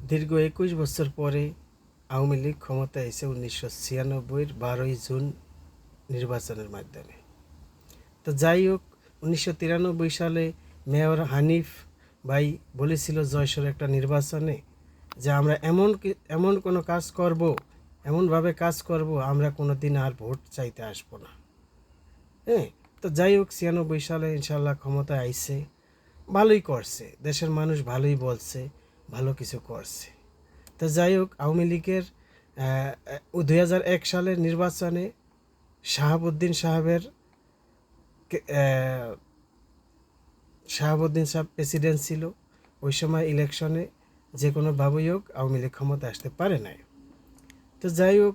দীর্ঘ ২১ বছর পরে আওয়ামী লীগ ক্ষমতায় এসে ১৯৯৬-এর ১২ই জুন নির্বাচনের মাধ্যমে। তো যাই হোক, ১৯৯৩ সালে মেয়র হানিফ ভাই বলেছিল যশোর একটা নির্বাচনে যে আমরা এমন কোনো কাজ করব, এমনভাবে কাজ করব, আমরা কোনো দিন আর ভোট চাইতে আসবো না। হ্যাঁ, তো যাই হোক, ৯৬ সালে ইনশাল্লাহ ক্ষমতায় আইছে, ভালোই করছে, দেশের মানুষ ভালোই বলছে, ভালো কিছু করছে। তো যাই হোক, আওয়ামী লীগের ২০০১ সালের নির্বাচনে শাহাবুদ্দিন সাহেব প্রেসিডেন্ট ছিল। ওই সময় ইলেকশনে যে কোনোভাবেই হোক আওয়ামী লীগ ক্ষমতা আসতে পারে নাই। তো যাই হোক,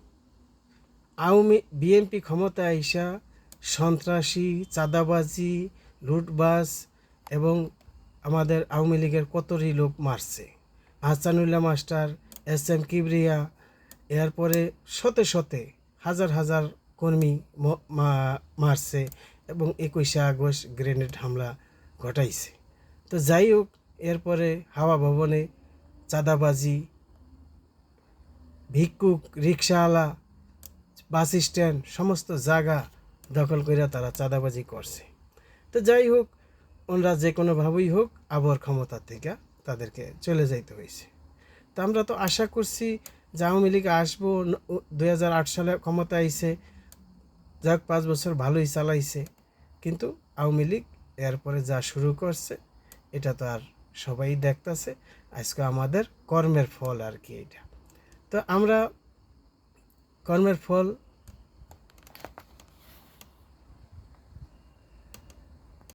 বিএনপি ক্ষমতায় আইসা সন্ত্রাসী, চাঁদাবাজি, লুটবাজ এবং আমাদের আওয়ামী লীগের কতই লোক মারছে। Ahsanullah master, S M Kibria, এরপরে শতে হাজার হাজার কর্মী মারছে এবং ২১শে আগস্ট গ্রেনেড হামলা ঘটাইছে। তো যাই হোক, এরপরে হাওয়া ভবনে চাঁদাবাজি, ভিক্ষুক, রিক্সাওয়ালা, বাস স্ট্যান্ড, সমস্ত জায়গা দখল করে তারা চাঁদাবাজি করছে। তো যাই হোক, ওনারা যে কোনোভাবেই হোক আবার ক্ষমতা থেকে তাদেরকে চলে যাইতে হয়েছে। তো আমরা তো আশা করছি যে আওয়ামী লীগ আসবো, ২০০৮ সালে ক্ষমতা আইছে, যাক ৫ বছর ভালোই চালাইছে, কিন্তু আওয়ামী লীগ এরপরে যা শুরু করছে এটা তো আর সবাই দেখতেছে। আজকে আমাদের কর্মের ফল আর কি এটা। তো আমরা কর্মের ফল